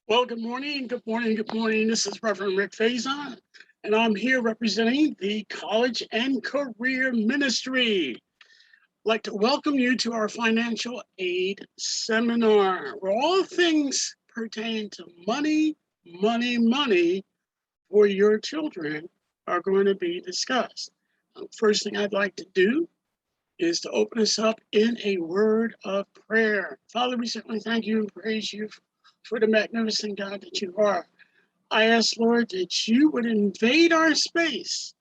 Well, good morning, good morning, good morning. This is Reverend Rick Faison, and I'm here representing the College and Career Ministry. I'd like to welcome you to our financial aid seminar, where all things pertaining to money for your children are going to be discussed. First thing I'd like to do is to open us up in a word of prayer. Father, we certainly thank you and praise you for the magnificent God that you are. I ask, Lord, that you would invade our space,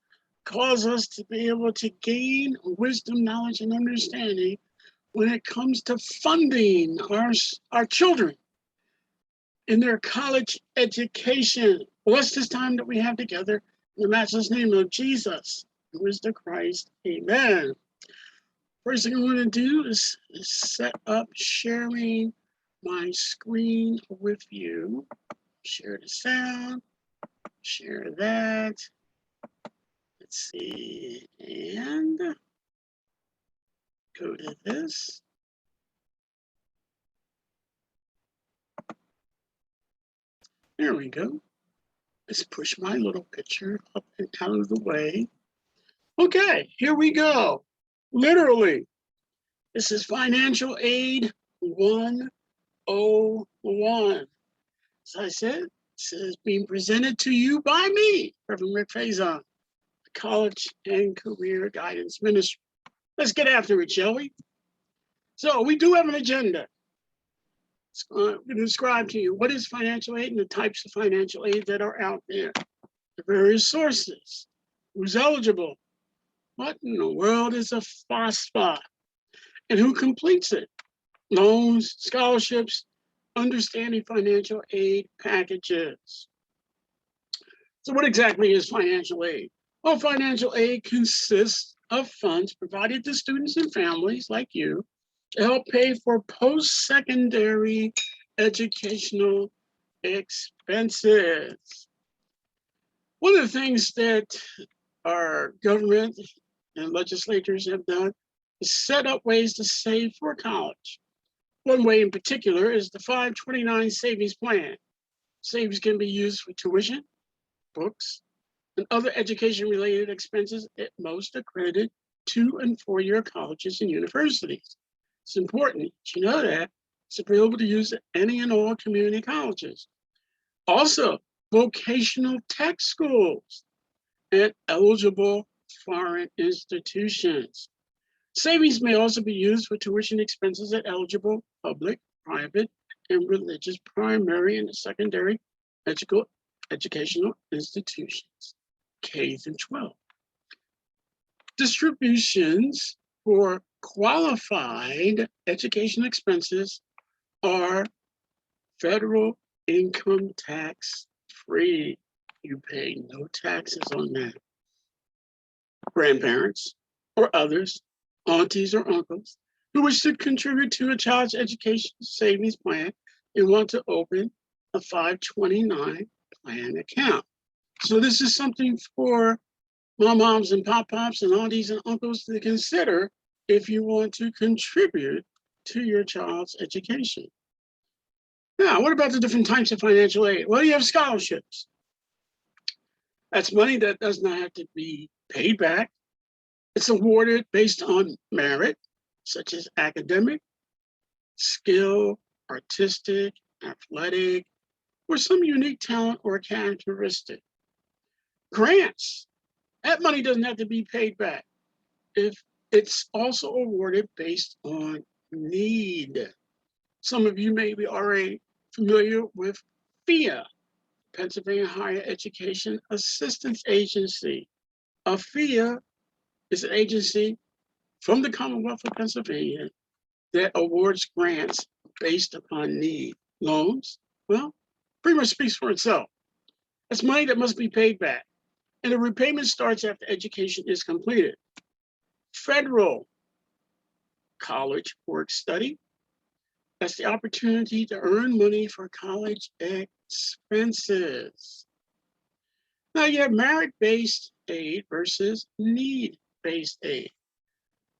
cause us to be able to gain wisdom, knowledge, and understanding when it comes to funding our children in their college education. Bless this time that we have together in the matchless name of Jesus, who is the Christ. Amen. First thing I want to do is set up sharing my screen with you. Share the sound, share that. Let's see, and go to this. There we go. Let's push my little picture up and out of the way. Okay, here we go. Literally, this is Financial Aid 101. As I said, this is being presented to you by me, Reverend Rick Faison, the College and Career Guidance Ministry. Let's get after it, shall we? So we do have an agenda. I'm going to describe to you what is financial aid and the types of financial aid that are out there, the various sources, who's eligible, what in the world is a FAFSA, and who completes it, loans, scholarships, understanding financial aid packages. So what exactly is financial aid? Well, financial aid consists of funds provided to students and families like you to help pay for post-secondary educational expenses. One of the things that our government and legislators have done is set up ways to save for college. One way in particular is the 529 savings plan. Savings can be used for tuition, books, and other education-related expenses at most accredited 2- and 4-year colleges and universities. It's important that you know that. It's available to use at any and all community colleges. Also, vocational tech schools and eligible foreign institutions. Savings may also be used for tuition expenses at eligible public, private, and religious primary and secondary educational institutions, K through 12. Distributions for qualified education expenses are federal income tax free. You pay no taxes on that. Grandparents or others, aunties or uncles, who wish to contribute to a child's education savings plan and want to open a 529 plan account. So this is something for moms and pop-pops and aunties and uncles to consider if you want to contribute to your child's education. Now, what about the different types of financial aid? Well, you have scholarships. That's money that does not have to be paid back. It's awarded based on merit, such as academic, skill, artistic, athletic, or some unique talent or characteristic. Grants, that money doesn't have to be paid back. If it's also awarded based on need. Some of you may be already familiar with FEA, Pennsylvania Higher Education Assistance Agency. A FEA is an agency from the Commonwealth of Pennsylvania that awards grants based upon need. Loans, well, pretty much speaks for itself. That's money that must be paid back, and the repayment starts after education is completed. Federal college work study, that's the opportunity to earn money for college expenses. Now you have merit-based aid versus need-based aid.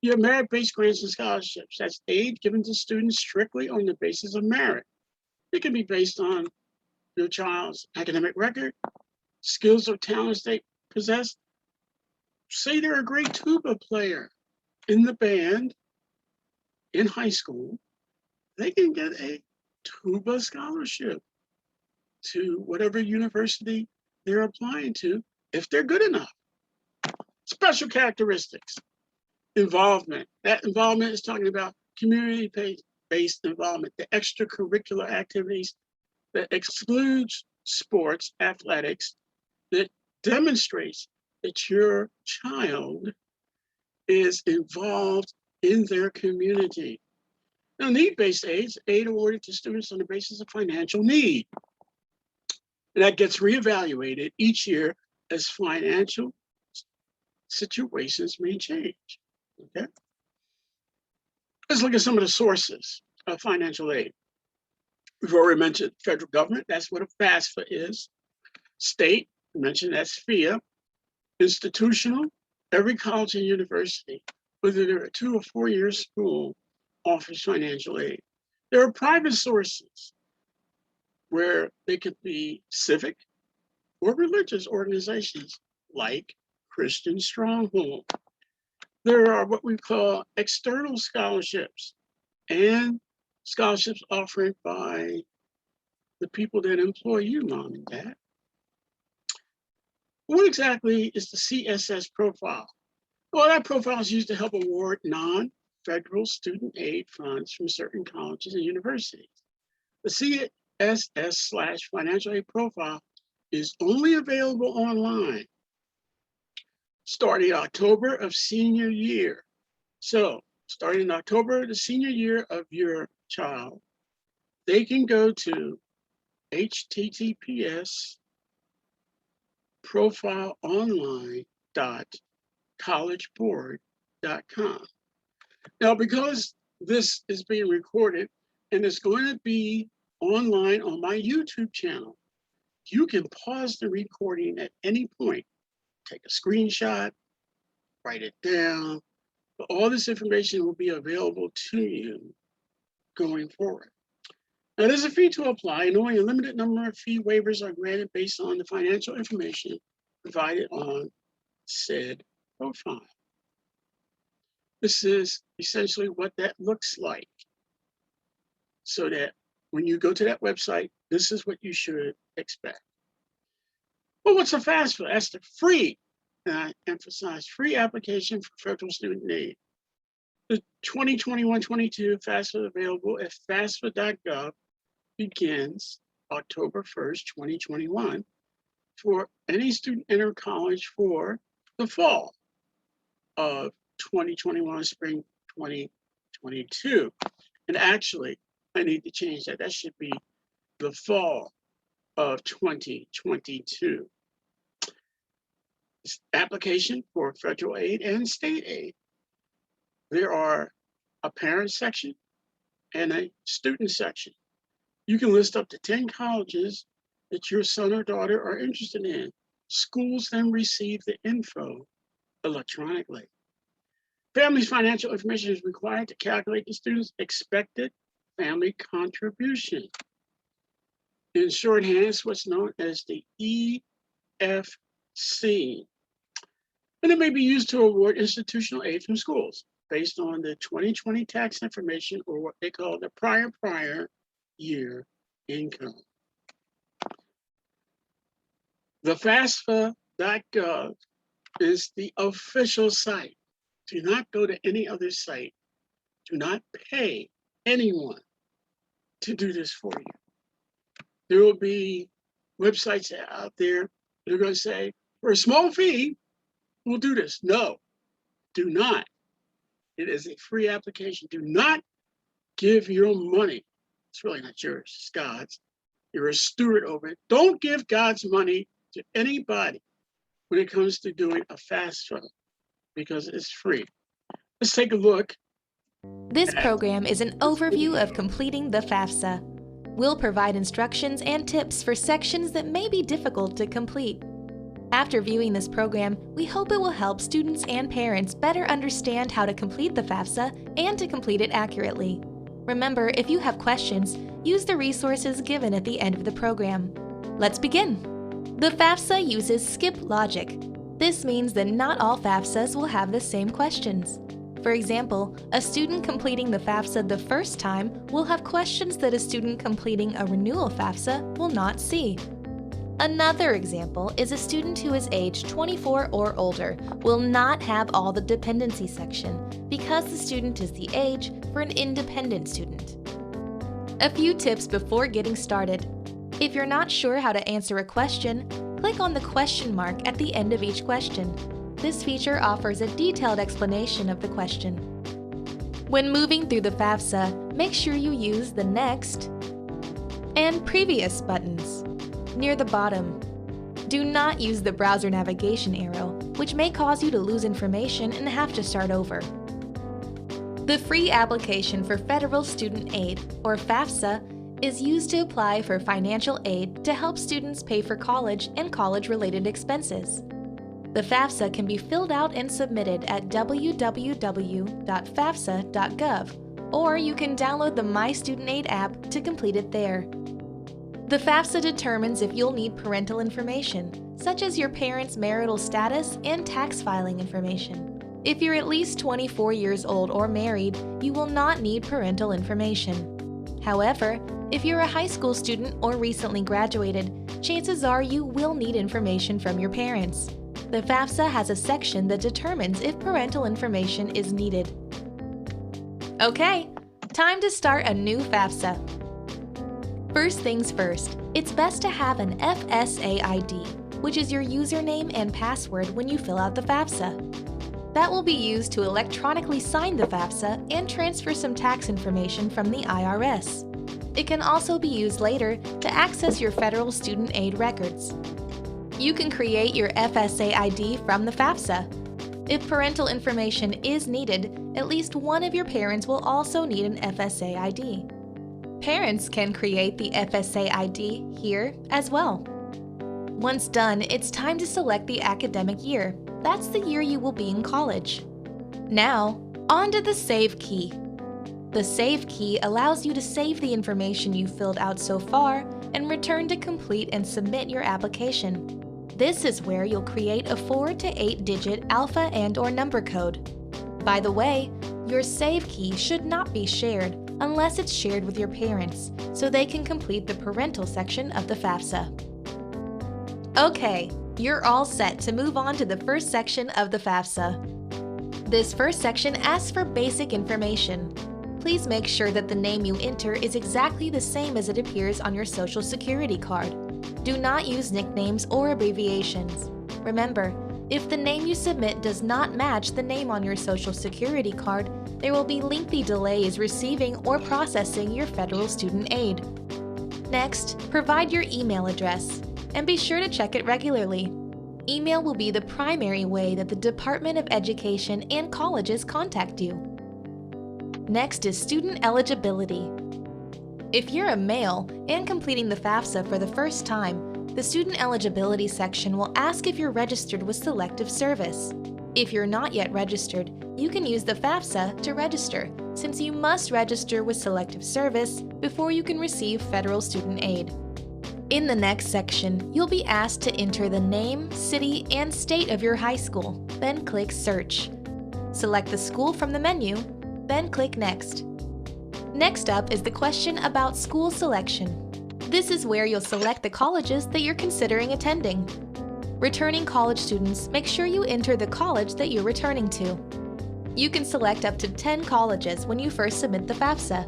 You have merit-based grants and scholarships. That's aid given to students strictly on the basis of merit. It can be based on your child's academic record, skills or talents they possess. Say they're a great tuba player in the band in high school, they can get a tuba scholarship to whatever university they're applying to if they're good enough. Special characteristics, involvement. That involvement is talking about community-based involvement, the extracurricular activities that excludes sports, athletics, that demonstrates that your child is involved in their community. Now, need-based aid awarded to students on the basis of financial need. And that gets reevaluated each year as financial situations may change, okay? Let's look at some of the sources of financial aid. We've already mentioned federal government, that's what a FAFSA is. State, we mentioned that's FIA. Institutional, every college and university, whether they're a 2 or 4 year school, offers financial aid. There are private sources where they could be civic or religious organizations like Christian Stronghold. There are what we call external scholarships and scholarships offered by the people that employ you, mom and dad. What exactly is the CSS profile? Well, that profile is used to help award non-federal student aid funds from certain colleges and universities. The CSS/financial aid profile is only available online starting October of senior year. So starting in October, the senior year of your child, they can go to https://profileonline.collegeboard.com. Now, because this is being recorded and it's going to be online on my YouTube channel, you can pause the recording at any point, take a screenshot, write it down, but all this information will be available to you going forward. Now, there's a fee to apply, and only a limited number of fee waivers are granted based on the financial information provided on said profile. This is essentially what that looks like, so that when you go to that website, this is what you should expect. Well, what's a FAFSA? That's the free, and I emphasize, free application for federal student aid. The 2021-22 FAFSA available at FAFSA.gov begins October 1st, 2021 for any student enter college for the fall of 2021, spring 2022. And actually, I need to change that. That should be the fall of 2022. This application for federal aid and state aid. There are a parent section and a student section. You can list up to 10 colleges that your son or daughter are interested in. Schools then receive the info electronically. Family's financial information is required to calculate the student's expected family contribution. In shorthand, it's what's known as the EFC. And it may be used to award institutional aid from schools based on the 2020 tax information, or what they call the prior year income. The FAFSA.gov is the official site. Do not go to any other site. Do not pay anyone to do this for you. There will be websites out there that are going to say, for a small fee, we'll do this. No, do not. It is a free application. Do not give your money. It's really not yours, it's God's. You're a steward over it. Don't give God's money to anybody when it comes to doing a FAFSA, because it's free. Let's take a look. This program is an overview of completing the FAFSA. We'll provide instructions and tips for sections that may be difficult to complete. After viewing this program, we hope it will help students and parents better understand how to complete the FAFSA and to complete it accurately. Remember, if you have questions, use the resources given at the end of the program. Let's begin. The FAFSA uses skip logic. This means that not all FAFSAs will have the same questions. For example, a student completing the FAFSA the first time will have questions that a student completing a renewal FAFSA will not see. Another example is a student who is age 24 or older will not have all the dependency section because the student is the age for an independent student. A few tips before getting started. If you're not sure how to answer a question, click on the question mark at the end of each question. This feature offers a detailed explanation of the question. When moving through the FAFSA, make sure you use the Next and Previous buttons near the bottom. Do not use the browser navigation arrow, which may cause you to lose information and have to start over. The free application for Federal Student Aid, or FAFSA, is used to apply for financial aid to help students pay for college and college-related expenses. The FAFSA can be filled out and submitted at www.fafsa.gov, or you can download the My Student Aid app to complete it there. The FAFSA determines if you'll need parental information, such as your parents' marital status and tax filing information. If you're at least 24 years old or married, you will not need parental information. However, if you're a high school student or recently graduated, chances are you will need information from your parents. The FAFSA has a section that determines if parental information is needed. Okay, time to start a new FAFSA. First things first, it's best to have an FSA ID, which is your username and password when you fill out the FAFSA. That will be used to electronically sign the FAFSA and transfer some tax information from the IRS. It can also be used later to access your federal student aid records. You can create your FSA ID from the FAFSA. If parental information is needed, at least one of your parents will also need an FSA ID. Parents can create the FSA ID here as well. Once done, it's time to select the academic year. That's the year you will be in college. Now, on to the Save key. The Save key allows you to save the information you filled out so far and return to complete and submit your application. This is where you'll create a 4 to 8-digit alpha and/or number code. By the way, your Save key should not be shared unless it's shared with your parents, so they can complete the parental section of the FAFSA. Okay, you're all set to move on to the first section of the FAFSA. This first section asks for basic information. Please make sure that the name you enter is exactly the same as it appears on your Social Security card. Do not use nicknames or abbreviations. Remember, if the name you submit does not match the name on your Social Security card, there will be lengthy delays receiving or processing your federal student aid. Next, provide your email address, and be sure to check it regularly. Email will be the primary way that the Department of Education and colleges contact you. Next is student eligibility. If you're a male and completing the FAFSA for the first time, the student eligibility section will ask if you're registered with Selective Service. If you're not yet registered, you can use the FAFSA to register, since you must register with Selective Service before you can receive federal student aid. In the next section, you'll be asked to enter the name, city, and state of your high school, then click Search. Select the school from the menu, then click Next. Next up is the question about school selection. This is where you'll select the colleges that you're considering attending. Returning college students, make sure you enter the college that you're returning to. You can select up to 10 colleges when you first submit the FAFSA.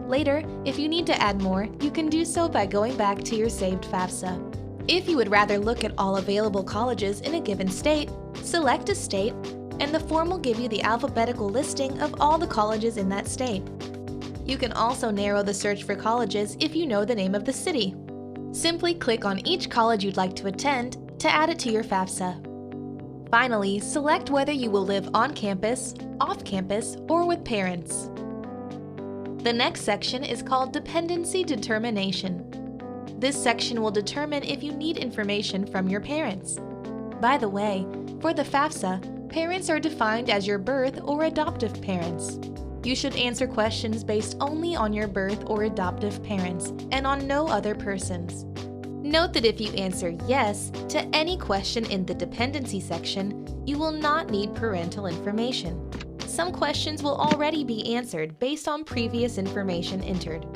Later, if you need to add more, you can do so by going back to your saved FAFSA. If you would rather look at all available colleges in a given state, select a state, and the form will give you the alphabetical listing of all the colleges in that state. You can also narrow the search for colleges if you know the name of the city. Simply click on each college you'd like to attend to add it to your FAFSA. Finally, select whether you will live on campus, off campus, or with parents. The next section is called Dependency Determination. This section will determine if you need information from your parents. By the way, for the FAFSA, parents are defined as your birth or adoptive parents. You should answer questions based only on your birth or adoptive parents and on no other persons. Note that if you answer yes to any question in the dependency section, you will not need parental information. Some questions will already be answered based on previous information entered.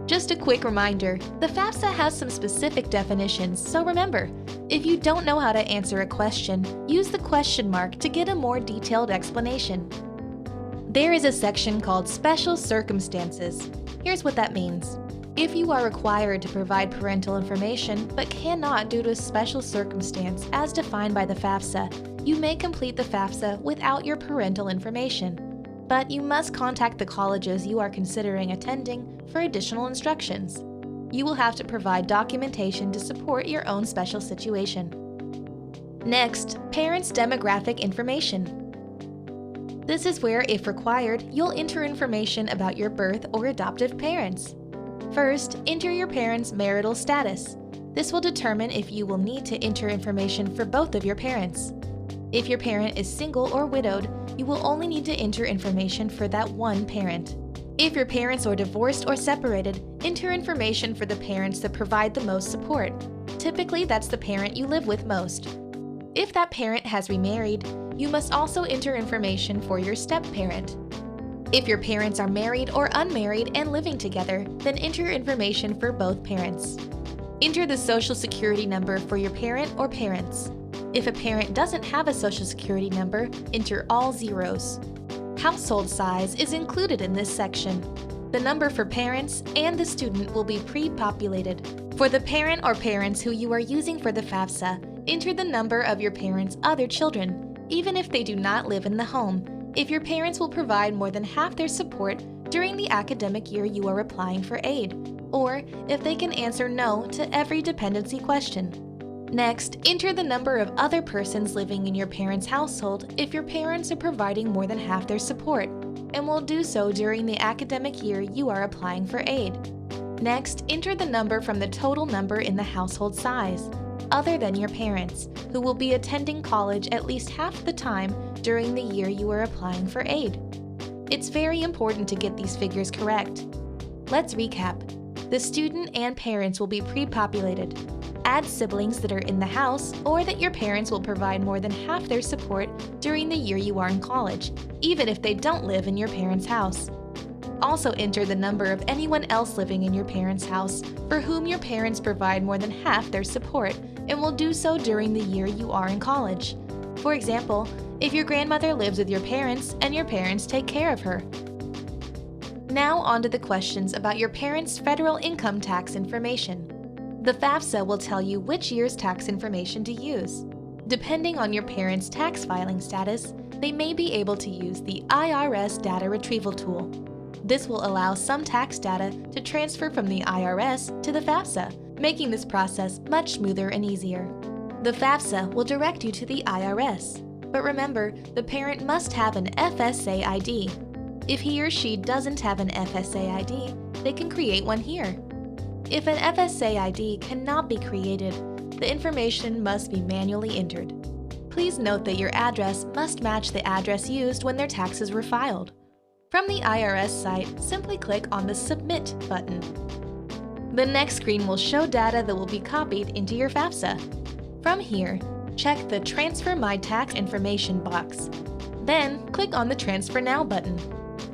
Just a quick reminder, the FAFSA has some specific definitions, so remember, if you don't know how to answer a question, use the question mark to get a more detailed explanation. There is a section called Special Circumstances. Here's what that means. If you are required to provide parental information but cannot due to a special circumstance as defined by the FAFSA, you may complete the FAFSA without your parental information. But you must contact the colleges you are considering attending for additional instructions. You will have to provide documentation to support your own special situation. Next, parents' demographic information. This is where, if required, you'll enter information about your birth or adoptive parents. First, enter your parents' marital status. This will determine if you will need to enter information for both of your parents. If your parent is single or widowed, you will only need to enter information for that one parent. If your parents are divorced or separated, enter information for the parents that provide the most support. Typically, that's the parent you live with most. If that parent has remarried, you must also enter information for your step-parent. If your parents are married or unmarried and living together, then enter information for both parents. Enter the Social Security number for your parent or parents. If a parent doesn't have a Social Security number, enter all zeros. Household size is included in this section. The number for parents and the student will be pre-populated. For the parent or parents who you are using for the FAFSA, enter the number of your parents' other children, even if they do not live in the home, if your parents will provide more than half their support during the academic year you are applying for aid, or if they can answer no to every dependency question. Next, enter the number of other persons living in your parents' household if your parents are providing more than half their support, and will do so during the academic year you are applying for aid. Next, enter the number from the total number in the household size, other than your parents, who will be attending college at least half the time during the year you are applying for aid. It's very important to get these figures correct. Let's recap. The student and parents will be pre-populated. Add siblings that are in the house or that your parents will provide more than half their support during the year you are in college, even if they don't live in your parents' house. Also enter the number of anyone else living in your parents' house for whom your parents provide more than half their support and will do so during the year you are in college. For example, if your grandmother lives with your parents and your parents take care of her. Now on to the questions about your parents' federal income tax information. The FAFSA will tell you which year's tax information to use. Depending on your parents' tax filing status, they may be able to use the IRS data retrieval tool. This will allow some tax data to transfer from the IRS to the FAFSA, making this process much smoother and easier. The FAFSA will direct you to the IRS, but remember, the parent must have an FSA ID. If he or she doesn't have an FSA ID, they can create one here. If an FSA ID cannot be created, the information must be manually entered. Please note that your address must match the address used when their taxes were filed. From the IRS site, simply click on the Submit button. The next screen will show data that will be copied into your FAFSA. From here, check the Transfer My Tax Information box. Then, click on the Transfer Now button.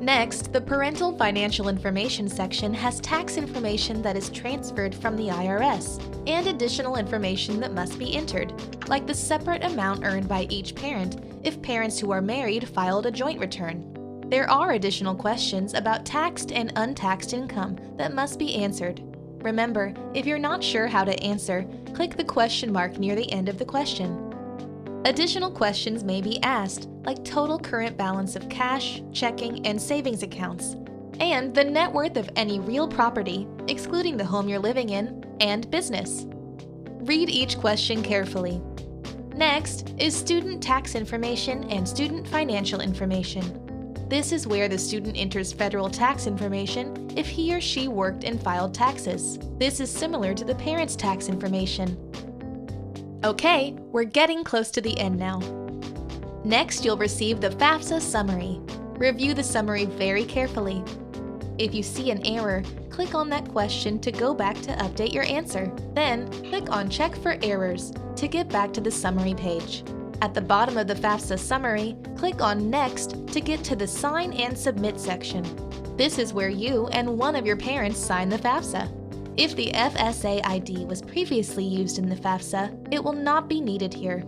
Next, the Parental Financial Information section has tax information that is transferred from the IRS and additional information that must be entered, like the separate amount earned by each parent if parents who are married filed a joint return. There are additional questions about taxed and untaxed income that must be answered. Remember, if you're not sure how to answer, click the question mark near the end of the question. Additional questions may be asked, like total current balance of cash, checking, and savings accounts, and the net worth of any real property, excluding the home you're living in, and business. Read each question carefully. Next is student tax information and student financial information. This is where the student enters federal tax information if he or she worked and filed taxes. This is similar to the parent's tax information. Okay, we're getting close to the end now. Next, you'll receive the FAFSA summary. Review the summary very carefully. If you see an error, click on that question to go back to update your answer. Then, click on Check for Errors to get back to the summary page. At the bottom of the FAFSA summary, click on Next to get to the Sign and Submit section. This is where you and one of your parents sign the FAFSA. If the FSA ID was previously used in the FAFSA, it will not be needed here.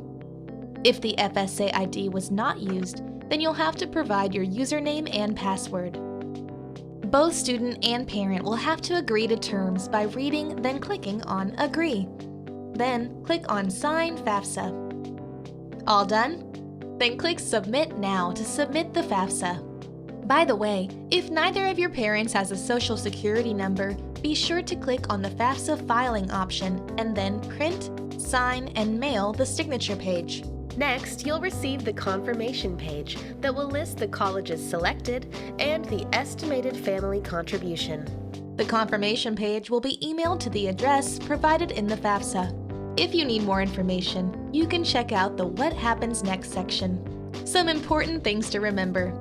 If the FSA ID was not used, then you'll have to provide your username and password. Both student and parent will have to agree to terms by reading, then clicking on Agree. Then click on Sign FAFSA. All done? Then click Submit Now to submit the FAFSA. By the way, if neither of your parents has a social security number, be sure to click on the FAFSA filing option and then print, sign, and mail the signature page. Next, you'll receive the confirmation page that will list the colleges selected and the estimated family contribution. The confirmation page will be emailed to the address provided in the FAFSA. If you need more information, you can check out the What Happens Next section. Some important things to remember.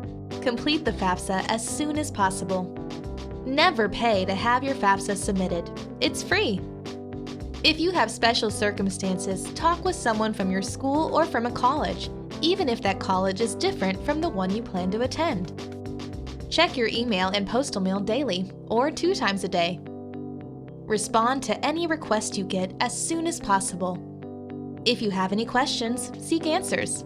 Complete the FAFSA as soon as possible. Never pay to have your FAFSA submitted. It's free. If you have special circumstances, talk with someone from your school or from a college, even if that college is different from the one you plan to attend. Check your email and postal mail daily, or 2 times a day. Respond to any request you get as soon as possible. If you have any questions, seek answers.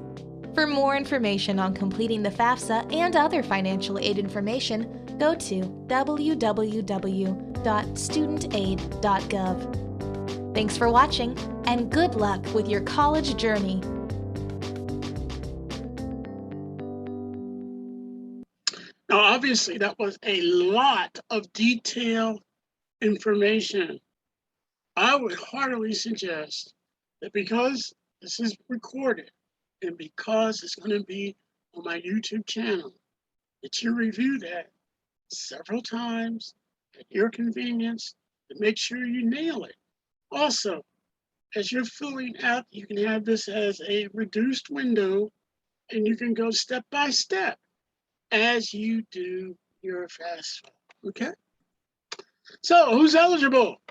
For more information on completing the FAFSA and other financial aid information, go to www.studentaid.gov. Thanks for watching, and good luck with your college journey. Now, obviously, that was a lot of detailed information. I would heartily suggest that because this is recorded and because it's going to be on my YouTube channel, that you review that several times at your convenience to make sure you nail it. Also, as you're filling out, you can have this as a reduced window and you can go step by step as you do your FAFSA. Okay? So, who's eligible?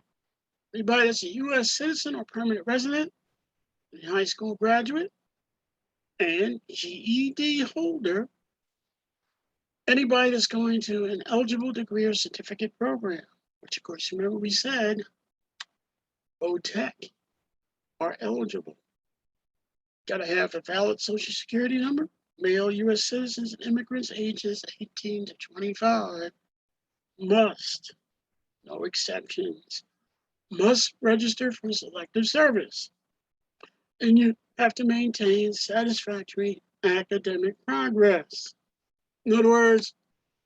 Anybody that's a U.S. citizen or permanent resident, a high school graduate, and GED holder. Anybody that's going to an eligible degree or certificate program, which of course, remember we said, OTEC are eligible. Got to have a valid social security number, male U.S. citizens and immigrants ages 18 to 25 must, no exceptions, must register for selective service. And you have to maintain satisfactory academic progress. In other words,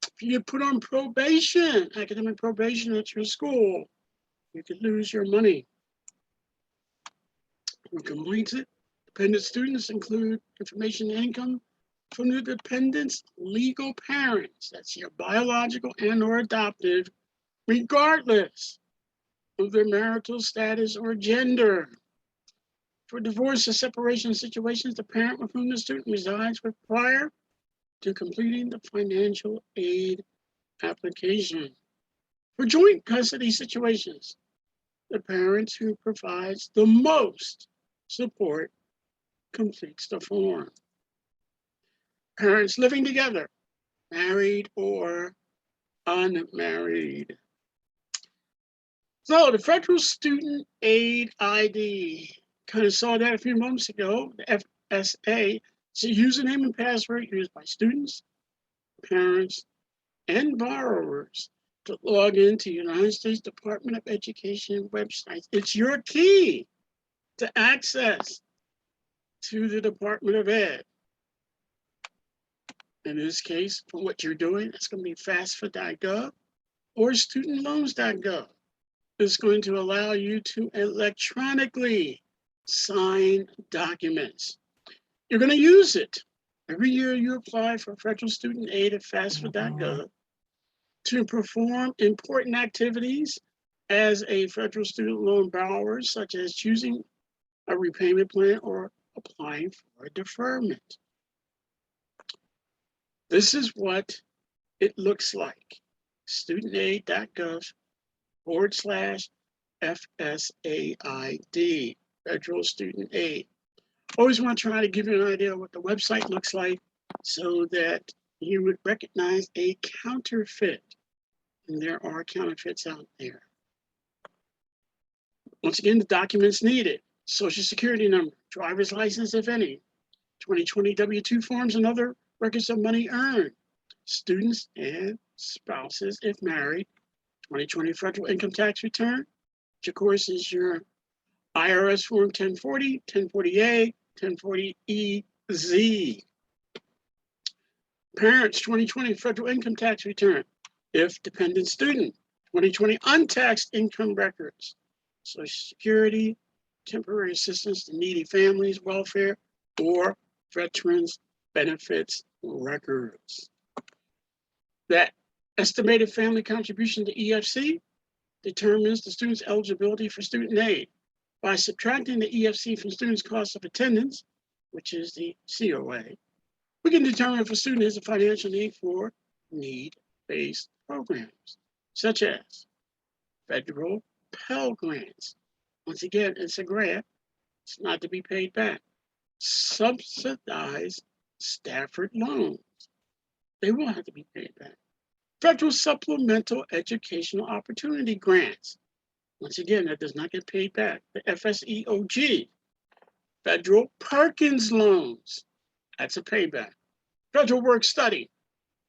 if you get put on probation, academic probation at your school, you could lose your money. Who completes it? Dependent students include information and income from the dependent's legal parents. That's your biological and or adoptive, regardless of their marital status or gender. For divorce or separation situations, the parent with whom the student resides with prior to completing the financial aid application. For joint custody situations, the parent who provides the most support completes the form. Parents living together, married or unmarried. So the Federal Student Aid ID, kind of saw that a few months ago, the FSA, it's a username and password used by students, parents, and borrowers to log into United States Department of Education websites. It's your key to access to the Department of Ed. In this case, for what you're doing, it's going to be FAFSA.gov or studentloans.gov. It's going to allow you to electronically sign documents. You're going to use it. Every year you apply for federal student aid at FAFSA.gov to perform important activities as a federal student loan borrower, such as choosing a repayment plan or applying for a deferment. This is what it looks like. studentaid.gov/FSAID, Federal Student Aid. Always want to try to give you an idea of what the website looks like so that you would recognize a counterfeit. And there are counterfeits out there. Once again, the documents needed: Social Security number, driver's license, if any, 2020 W-2 forms and other records of money earned, students and spouses if married, 2020 federal income tax return, which of course is your IRS form 1040, 1040A, 1040EZ. Parents, 2020 federal income tax return, if dependent student, 2020 untaxed income records, Social Security, temporary assistance to needy families, welfare, or veterans benefits records. That estimated family contribution to EFC determines the student's eligibility for student aid. By subtracting the EFC from students' cost of attendance, which is the COA, we can determine if a student has a financial need for need-based programs, such as federal Pell Grants. Once again, it's a grant. It's not to be paid back. Subsidized Stafford loans. They will have to be paid back. Federal Supplemental Educational Opportunity Grants. Once again, that does not get paid back. The FSEOG. Federal Perkins loans. That's a payback. Federal Work Study.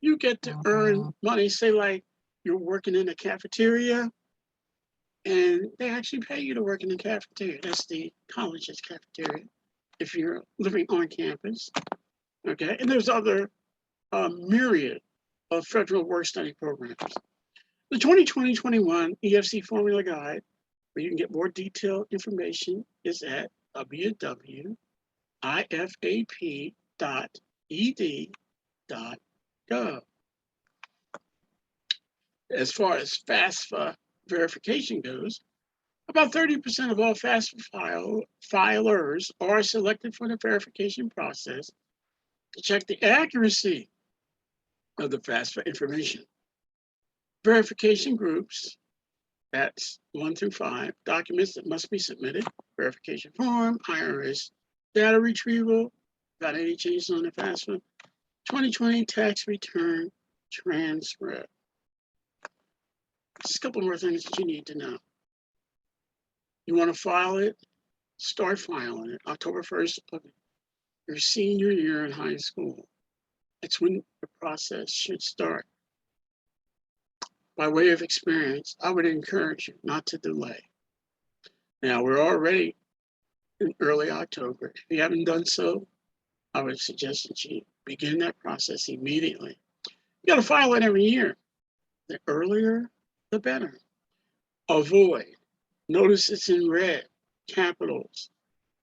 You get to earn money, say like you're working in a cafeteria, and they actually pay you to work in the cafeteria. That's the college's cafeteria, if you're living on campus. Okay, and there's other myriad of federal work study programs. The 2020-21 EFC Formula Guide, where you can get more detailed information, is at www.ifap.ed.gov. As far as FAFSA verification goes, about 30% of all FAFSA filers are selected for the verification process to check the accuracy of the FAFSA information. Verification groups, that's 1 through 5, documents that must be submitted, verification form, IRS data retrieval, got any changes on the FAFSA, 2020 tax return transcript. Just a couple more things that you need to know. You want to file it, start filing it October 1st of your senior year in high school. That's when the process should start. By way of experience, I would encourage you not to delay. Now, we're already in early October. If you haven't done so, I would suggest that you begin that process immediately. You got to file it every year. The earlier, the better. Avoid. Notice it's in red, capitals.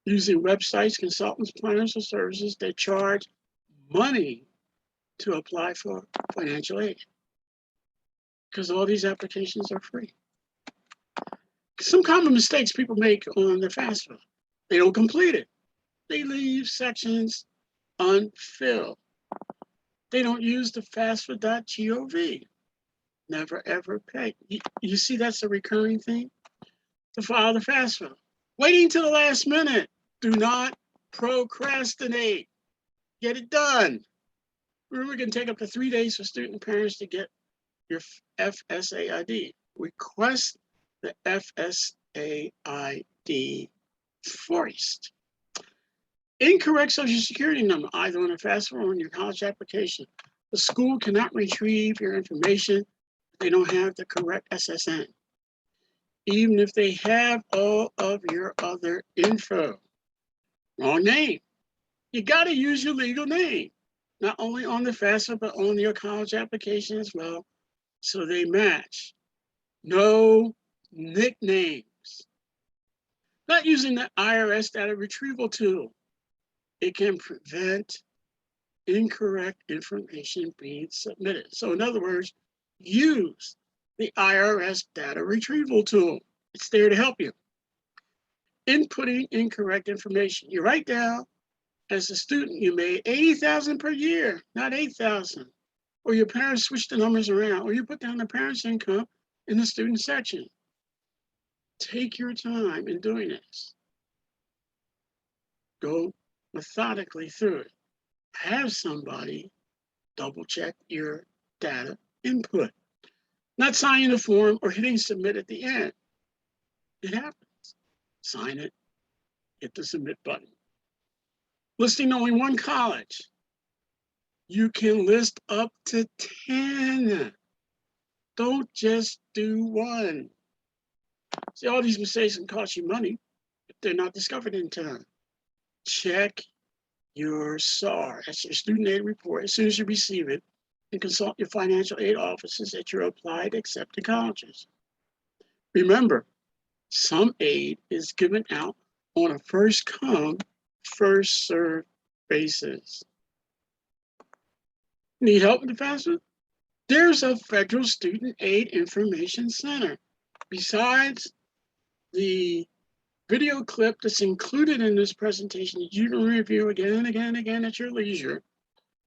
Using websites, consultants, planners, or services that charge money to apply for financial aid. Because all these applications are free. Some common mistakes people make on the FAFSA: they don't complete it. They leave sections unfilled. They don't use the FAFSA.gov. Never ever pay. You see that's a recurring thing? To file the FAFSA. Waiting till the last minute. Do not procrastinate. Get it done. Remember, it can take up to 3 days for student parents to get your FSAID. Request the FSAID first. Incorrect Social Security number, either on a FAFSA or on your college application. The school cannot retrieve your information if they don't have the correct SSN, even if they have all of your other info. Wrong name. You got to use your legal name, not only on the FAFSA, but on your college application as well, so they match. No nicknames. Not using the IRS data retrieval tool. It can prevent incorrect information being submitted. So in other words, use the IRS data retrieval tool. It's there to help you. Inputting incorrect information. You write down, as a student, you made $80,000 per year, not $8,000. or your parents switch the numbers around, or you put down the parents' income in the student section. Take your time in doing this. Go methodically through it. Have somebody double check your data input. Not signing the form or hitting submit at the end. It happens. Sign it, hit the submit button. Listing only one college. You can list up to 10. Don't just do one. See, all these mistakes can cost you money if they're not discovered in time. Check your SAR, that's your student aid report, as soon as you receive it, and consult your financial aid offices at your applied accepted colleges. Remember, some aid is given out on a first come, first served basis. Need help with the FAFSA? There's a Federal Student Aid Information Center. Besides the video clip that's included in this presentation that you can review again and again and again at your leisure,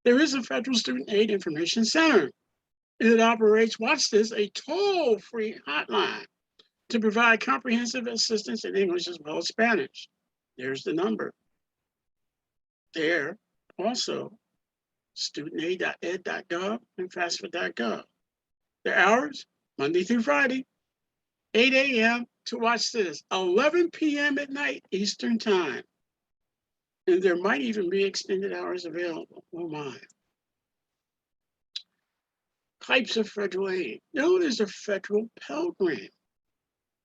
there is a Federal Student Aid Information Center. It operates, watch this, a toll-free hotline to provide comprehensive assistance in English as well as Spanish. There's the number. There also, studentaid.ed.gov and FAFSA.gov. Their hours, Monday through Friday, 8 a.m. to watch this, 11 p.m. at night Eastern Time. And there might even be extended hours available. Oh my. Types of federal aid. No, there's a federal Pell Grant.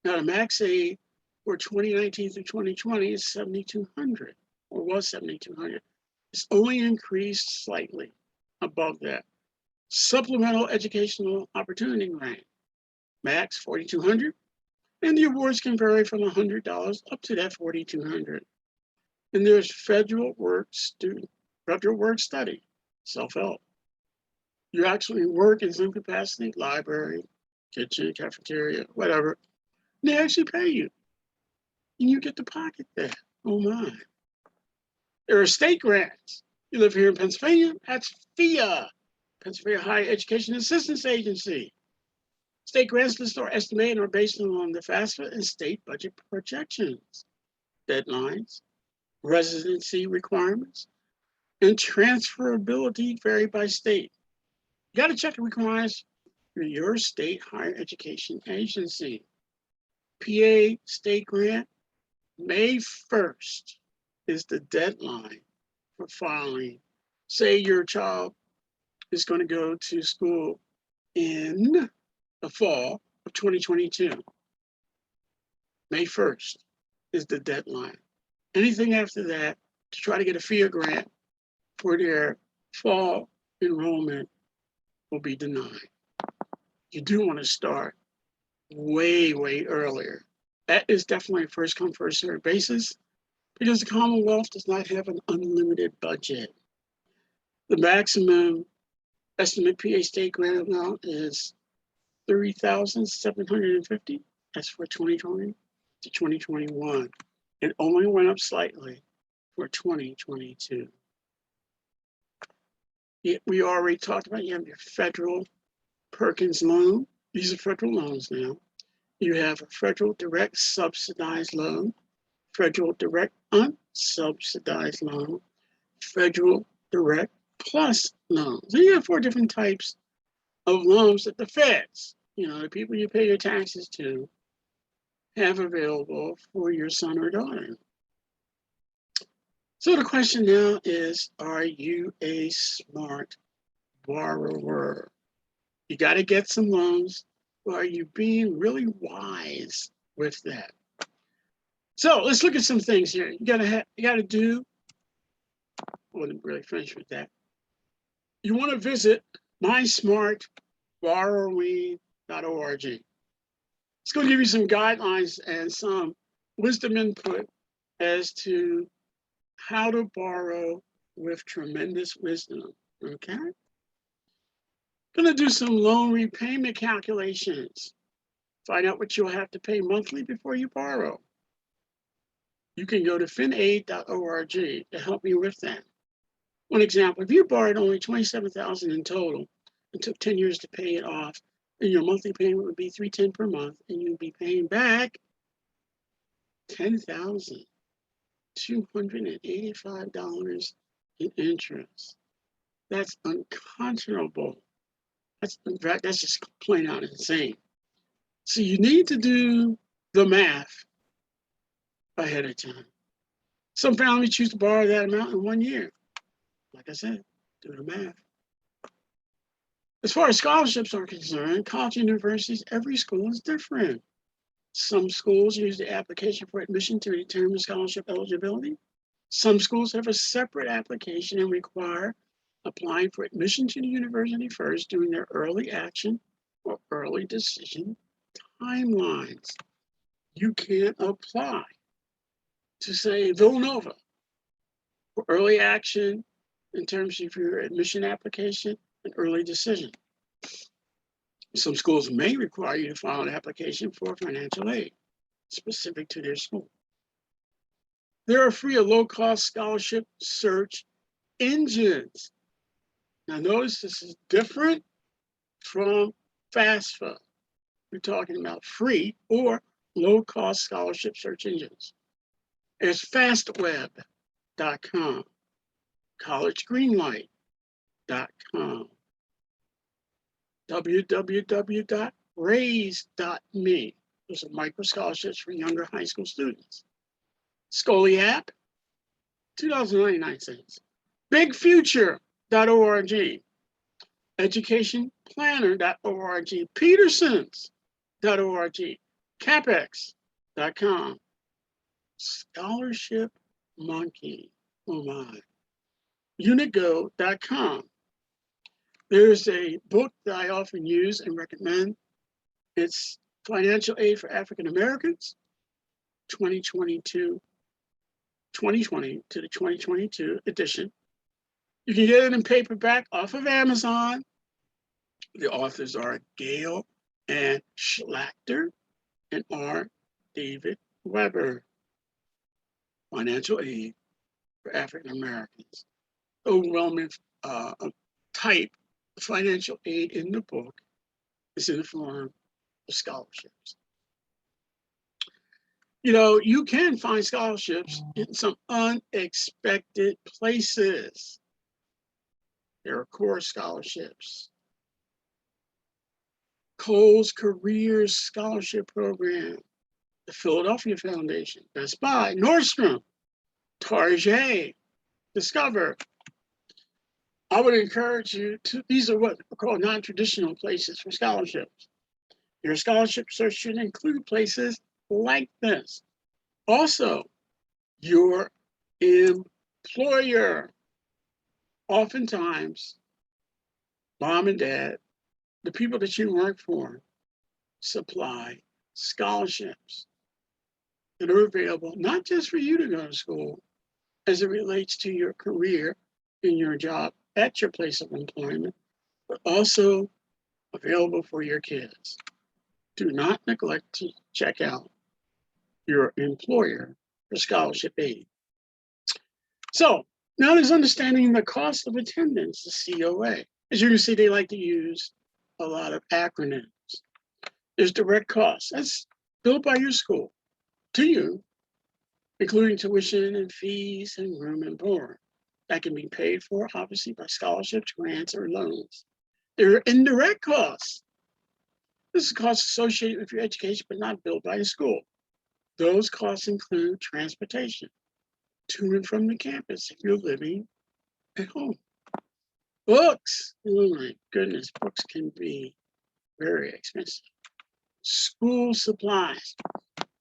Now the max aid for 2019 through 2020 is $7,200, or was $7,200. It's only increased slightly above that. Supplemental Educational Opportunity Grant, max $4,200, and the awards can vary from $100 up to that $4,200. And there's federal work study, self-help. You actually work in some capacity, library, kitchen, cafeteria, whatever. They actually pay you, and you get to pocket that. Oh my. There are state grants. You live here in Pennsylvania, that's FHIA, Pennsylvania Higher Education Assistance Agency. State grants list are estimated and are based on the FAFSA and state budget projections, deadlines, residency requirements, and transferability vary by state. You got to check the requirements for your state higher education agency. PA state grant, May 1st is the deadline for filing. Say your child is going to go to school in the fall of 2022. May 1st is the deadline. Anything after that to try to get a FHIA grant for their fall enrollment will be denied. You do want to start way, way earlier. That is definitely a first come, first served basis because the Commonwealth does not have an unlimited budget. The maximum estimate PA state grant amount is $3,750. That's for 2020 to 2021. It only went up slightly for 2022. We already talked about you have your federal Perkins loan. These are federal loans now. You have a federal direct subsidized loan, federal direct unsubsidized loan, federal direct plus loan. So you have 4 different types of loans that the feds, the people you pay your taxes to, have available for your son or daughter. So the question now is, are you a smart borrower? You got to get some loans. Or are you being really wise with that? So let's look at some things here. You gotta do. I wasn't really finished with that. You want to visit mysmartborrowing.org. It's going to give you some guidelines and some wisdom input as to how to borrow with tremendous wisdom. Okay. Going to do some loan repayment calculations. Find out what you'll have to pay monthly before you borrow. You can go to finaid.org to help me with that. One example, if you borrowed only $27,000 in total It took 10 years to pay it off, and your monthly payment would be $310 per month, and you'd be paying back $10,285 in interest. That's unconscionable. In fact, that's just plain out insane. So you need to do the math ahead of time. Some families choose to borrow that amount in 1 year. Like I said, do the math. As far as scholarships are concerned, college and universities, every school is different. Some schools use the application for admission to determine scholarship eligibility. Some schools have a separate application and require applying for admission to the university first during their early action or early decision timelines. You can't apply to, say, Villanova for early action in terms of your admission application and early decision. Some schools may require you to file an application for financial aid specific to their school. There are free or low-cost scholarship search engines. Now notice this is different from FAFSA. We're talking about free or low-cost scholarship search engines. There's fastweb.com, collegegreenlight.com, www.raise.me. Those are micro scholarships for younger high school students. Scoliapp, $2.99. Bigfuture.org, educationplanner.org, petersons.org, capex.com, scholarship monkey, oh my, unigo.com. There's a book that I often use and recommend. It's Financial Aid for African Americans, 2020 to the 2022 edition. You can get it in paperback off of Amazon. The authors are Gail Ann Schlachter and R. David Weber. Financial Aid for African Americans. Overwhelming type of financial aid in the book is in the form of scholarships. You know, you can find scholarships in some unexpected places. There are core scholarships, Cole's Careers Scholarship Program, the Philadelphia Foundation, Best Buy, Nordstrom, Target, Discover. I would encourage you to, these are what are called non-traditional places for scholarships. Your scholarship search should include places like this. Also, your employer. Oftentimes, mom and dad, the people that you work for, supply scholarships that are available not just for you to go to school as it relates to your career in your job at your place of employment, but also available for your kids. Do not neglect to check out your employer for scholarship aid. So now there's understanding the cost of attendance, the COA. As you can see, they like to use a lot of acronyms. There's direct costs. That's billed by your school to you, including tuition and fees and room and board. That can be paid for, obviously, by scholarships, grants, or loans. There are indirect costs. This is costs associated with your education, but not billed by the school. Those costs include transportation to and from the campus if you're living at home. Books, oh my goodness, books can be very expensive. School supplies.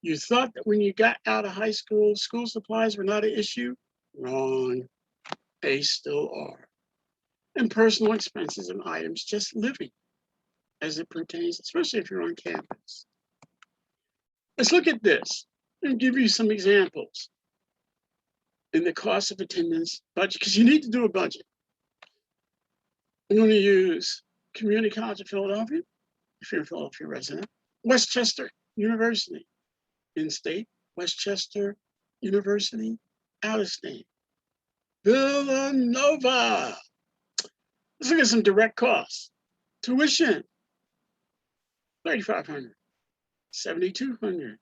You thought that when you got out of high school, school supplies were not an issue? Wrong, they still are. And personal expenses and items just living as it pertains, especially if you're on campus. Let's look at this and give you some examples in the cost of attendance budget, because you need to do a budget. I'm going to use Community College of Philadelphia, if you're a Philadelphia resident, Westchester University, in-state, Westchester University, out-of-state, Villanova. Let's look at some direct costs. Tuition, $3,500, $7,200,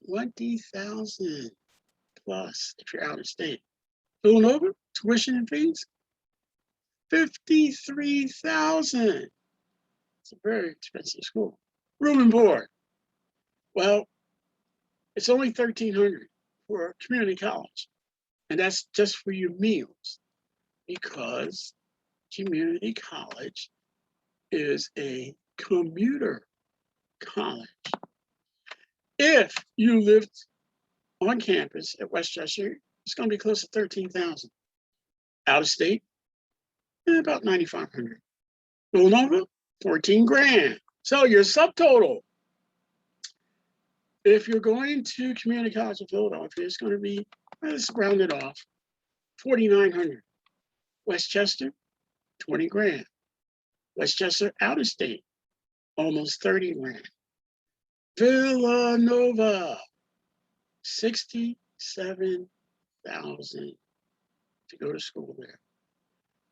$20,000 plus if you're out of state. Villanova, tuition and fees, $53,000. It's a very expensive school. Room and board, well, it's only $1,300 for a community college, and that's just for your meals because community college is a commuter college. If you lived on campus at Westchester, it's going to be close to $13,000. Out of state, about $9,500. Villanova, 14 grand. So your subtotal, if you're going to community college in Philadelphia, it's going to be, let's round it off, 4,900. Westchester, 20 grand. Westchester out of state, almost 30 grand. Villanova, 67,000 to go to school there.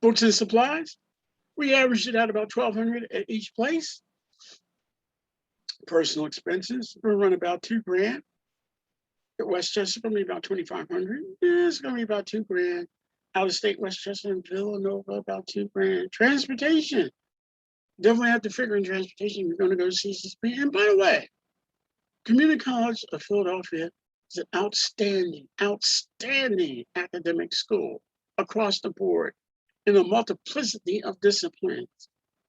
Books and supplies, we averaged it out about 1,200 at each place. Personal expenses, we're run about 2 grand. At Westchester, going to be about 2,500. It's going to be about 2 grand. Out of state, Westchester and Villanova, about 2 grand. Transportation, definitely have to figure in transportation. You're going to go to CCP. And by the way, Community College of Philadelphia is an outstanding, outstanding academic school across the board in a multiplicity of disciplines.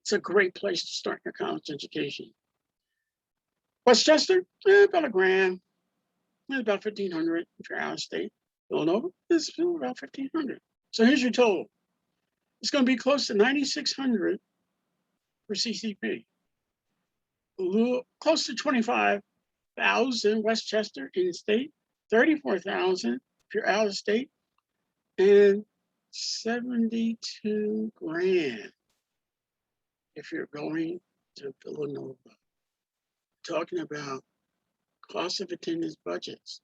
It's a great place to start your college education. Westchester, about $1 grand, about 1,500 if you're out of state. Villanova is about 1,500. So here's your total. It's going to be close to 9,600 for CCP. A little close to 25,000 Westchester in state, 34,000 if you're out of state, and 72 grand if you're going to Villanova. Talking about cost of attendance budgets.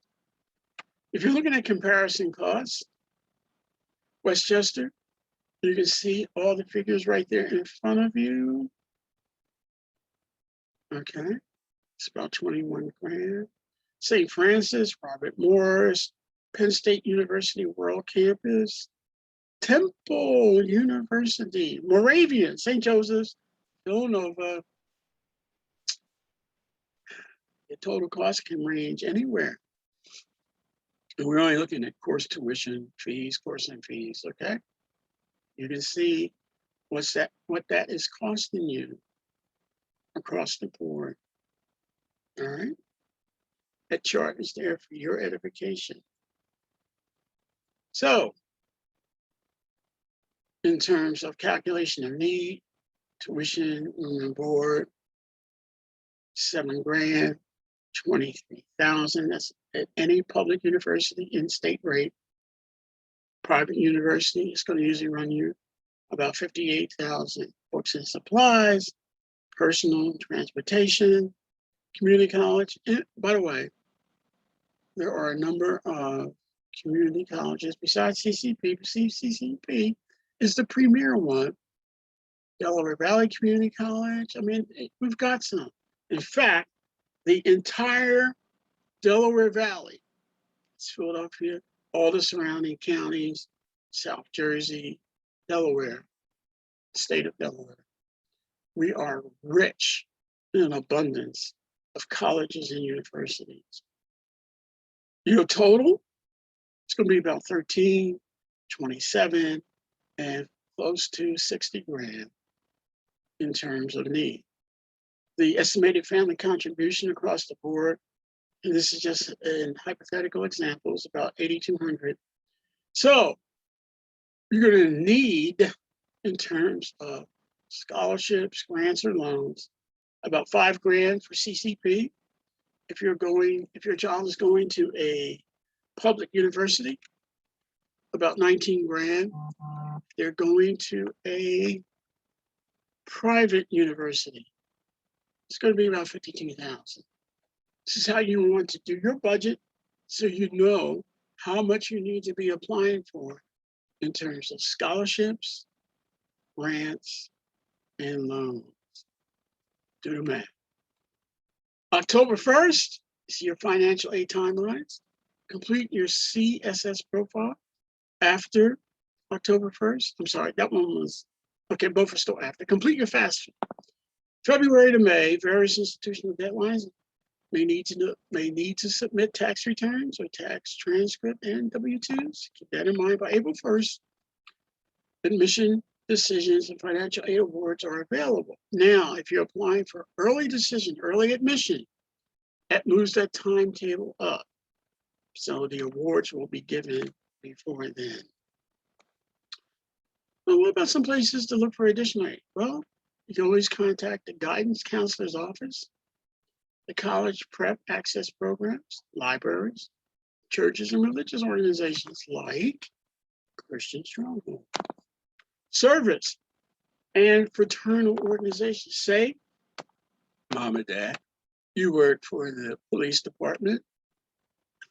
If you're looking at comparison costs, Westchester, you can see all the figures right there in front of you. Okay, it's about 21 grand. St. Francis, Robert Morris, Penn State University World Campus, Temple University, Moravian, St. Joseph's, Villanova. The total cost can range anywhere. And we're only looking at course tuition fees, course and fees, okay? You can see what that is costing you across the board, all right? That chart is there for your edification. So, in terms of calculation of need, tuition, room and board, 7 grand, 23,000. That's at any public university in state rate. Private university is going to usually run you about 58,000. Books and supplies, personal transportation, community college. And by the way, there are a number of community colleges besides CCP. CCP is the premier one. Delaware Valley Community College. I mean, we've got some. In fact, the entire Delaware Valley, it's Philadelphia, all the surrounding counties, South Jersey, Delaware, state of Delaware. We are rich in an abundance of colleges and universities. Your total, it's going to be about 13, 27, and close to 60 grand in terms of need. The estimated family contribution across the board, and this is just in hypothetical examples, about 8,200. So you're going to need, in terms of scholarships, grants, or loans, about 5 grand for CCP. If your child is going to a public university, about 19 grand. They're going to a private university, it's going to be about 52,000. This is how you want to do your budget, so you know how much you need to be applying for in terms of scholarships, grants, and loans. Do the math. October 1st is your financial aid timelines. Complete your CSS profile after October 1st. I'm sorry, that one was, okay, both are still after. Complete your FAFSA. February to May, various institutional deadlines may need to submit tax returns or tax transcript and W-2s. Keep that in mind. By April 1st, admission decisions and financial aid awards are available. Now, if you're applying for early decision, early admission, that moves that timetable up. So the awards will be given before then. Well, what about some places to look for additional aid? Well, you can always contact the guidance counselor's office, the college prep access programs, libraries, churches, and religious organizations like Christian Stronghold. Service and fraternal organizations. Say, mom and dad, you work for the police department,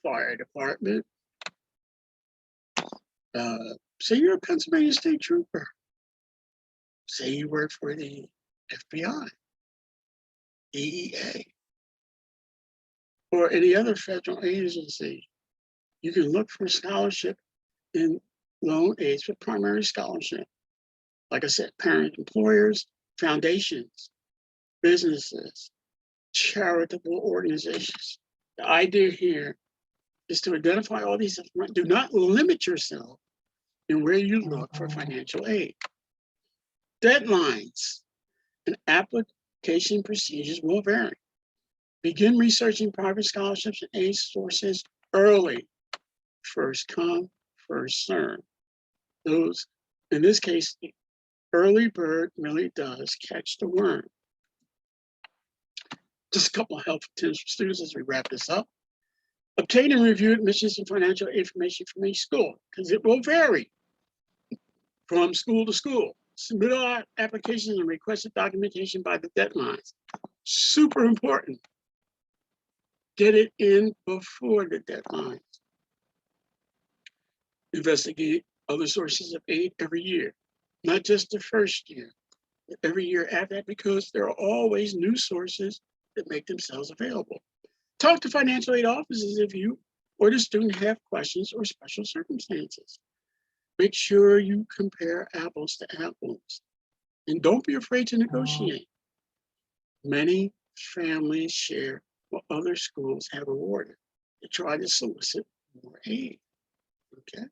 fire department. Say you're a Pennsylvania State Trooper. Say you work for the FBI, DEA, or any other federal agency. You can look for scholarship in loan aids with primary scholarship. Like I said, parent employers, foundations, businesses, charitable organizations. The idea here is to identify all these. Do not limit yourself in where you look for financial aid. Deadlines and application procedures will vary. Begin researching private scholarships and aid sources early. First come, first serve. Those, in this case, the early bird really does catch the worm. Just a couple of helpful tips for students as we wrap this up. Obtain and review admissions and financial information from each school, because it will vary from school to school. Submit all applications and requested documentation by the deadlines. Super important. Get it in before the deadlines. Investigate other sources of aid every year, not just the first year, but every year after that, because there are always new sources that make themselves available. Talk to financial aid offices if you or the student have questions or special circumstances. Make sure you compare apples to apples. And don't be afraid to negotiate. Many families share what other schools have awarded to try to solicit more aid. Okay,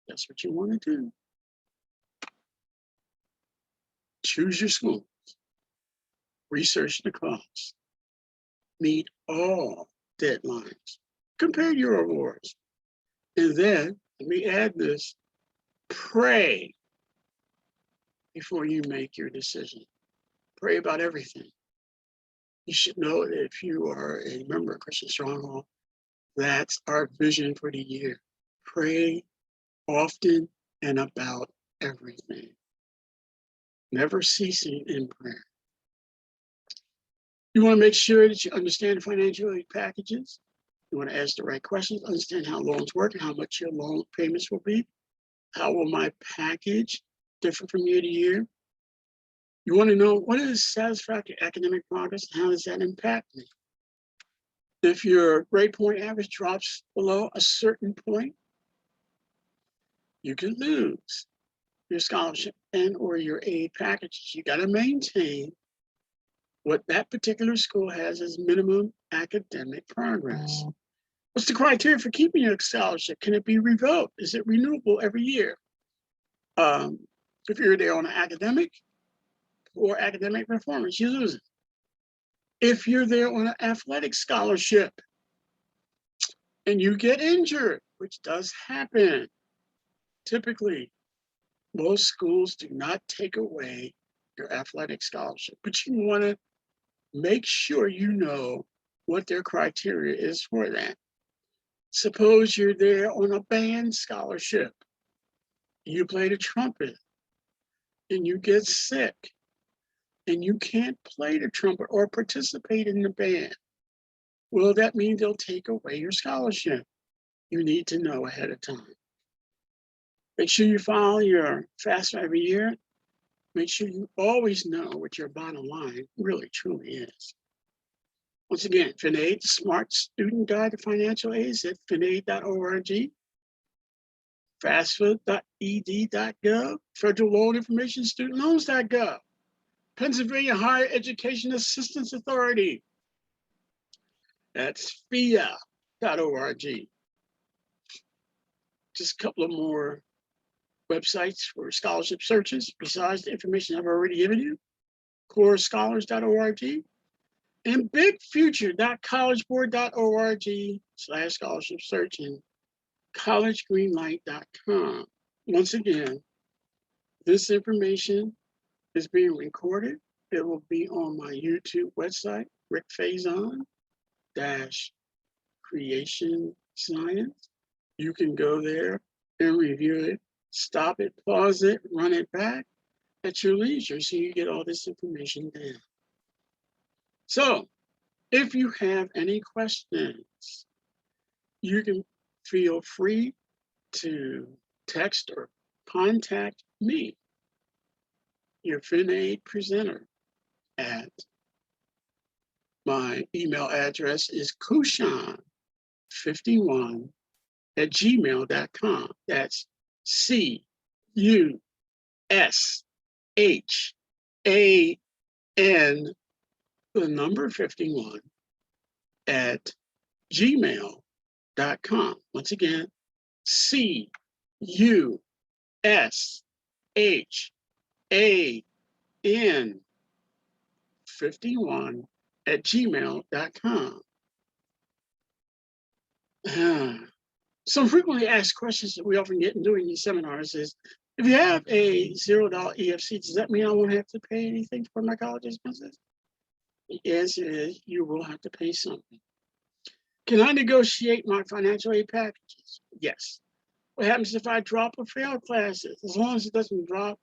that's what you want to do. Choose your schools. Research the costs. Meet all deadlines. Compare your awards. And then, let me add this, pray before you make your decision. Pray about everything. You should know that if you are a member of Christian Stronghold, that's our vision for the year. Pray often and about everything. Never ceasing in prayer. You want to make sure that you understand financial aid packages. You want to ask the right questions, understand how loans work and how much your loan payments will be. How will my package differ from year to year? You want to know what is satisfactory academic progress and how does that impact me? If your grade point average drops below a certain point, you can lose your scholarship and or your aid packages. You got to maintain what that particular school has as minimum academic progress. What's the criteria for keeping your scholarship? Can it be revoked? Is it renewable every year? If you're there on an academic or academic performance, you lose it. If you're there on an athletic scholarship and you get injured, which does happen, typically, most schools do not take away your athletic scholarship, but you want to make sure you know what their criteria is for that. Suppose you're there on a band scholarship, you play the trumpet, and you get sick, and you can't play the trumpet or participate in the band. Will that mean they'll take away your scholarship? You need to know ahead of time. Make sure you file your FAFSA every year. make sure you always know what your bottom line really truly is. Once again, FinAid, the Smart Student Guide to Financial Aid is at finaid.org, fafsa.ed.gov, Federal Loan Information, studentloans.gov, Pennsylvania Higher Education Assistance Authority, that's FIA.org. Just a couple of more websites for scholarship searches besides the information I've already given you, corescholars.org, and bigfuture.collegeboard.org/scholarship search and collegegreenlight.com. Once again, this information is being recorded. It will be on my YouTube website, Rick Faison Creation Science. You can go there and review it, stop it, pause it, run it back at your leisure so you get all this information down. So if you have any questions, you can feel free to text or contact me, your FinAid presenter, at my email address is kushan51@gmail.com. That's CUSHAN, the number 51, at gmail.com. Once again, CUSHAN51@gmail.com. Some frequently asked questions that we often get in doing these seminars is, if you have a $0 EFC, does that mean I won't have to pay anything for my college expenses? The answer is you will have to pay something. Can I negotiate my financial aid packages? Yes. What happens if I drop or fail classes? As long as it doesn't drop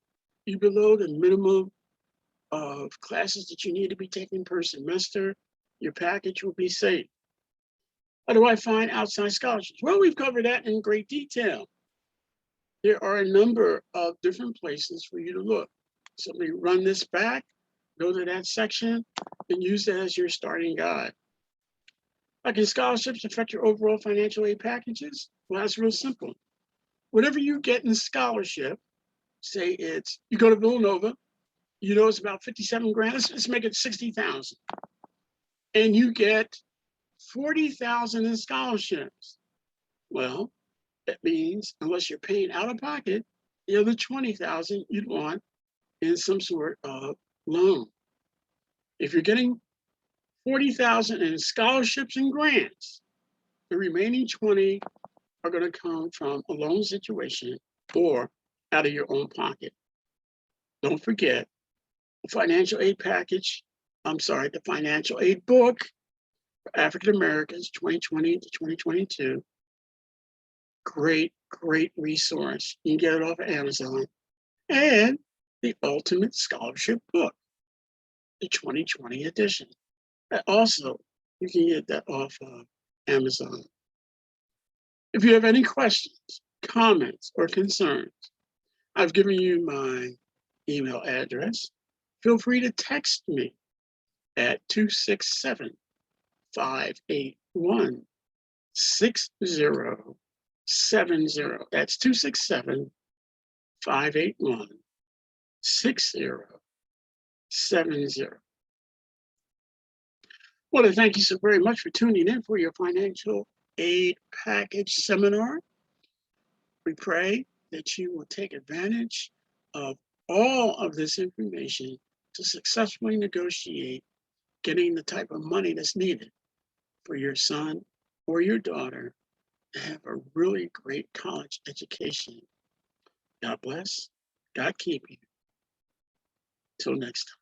you below the minimum of classes that you need to be taking per semester, your package will be safe. How do I find outside scholarships? Well, we've covered that in great detail. There are a number of different places for you to look. So let me run this back, go to that section, and use that as your starting guide. How can scholarships affect your overall financial aid packages? Well, that's real simple. Whatever you get in scholarship, say you go to Villanova, you know it's about 57 grand, let's make it 60,000. And you get 40,000 in scholarships. Well, that means unless you're paying out of pocket, the other 20,000 you'd want in some sort of loan. If you're getting 40,000 in scholarships and grants, the remaining 20 are going to come from a loan situation or out of your own pocket. Don't forget the financial aid the financial aid book for African Americans 2020 to 2022. Great resource. You can get it off of Amazon. And the Ultimate Scholarship Book, the 2020 edition. Also, you can get that off of Amazon. If you have any questions, comments, or concerns, I've given you my email address. Feel free to text me at 267-581-6070. That's 267-581-6070. I want to thank you so very much for tuning in for your financial aid package seminar. We pray that you will take advantage of all of this information to successfully negotiate getting the type of money that's needed for your son or your daughter to have a really great college education. God bless. God keep you. Till next time.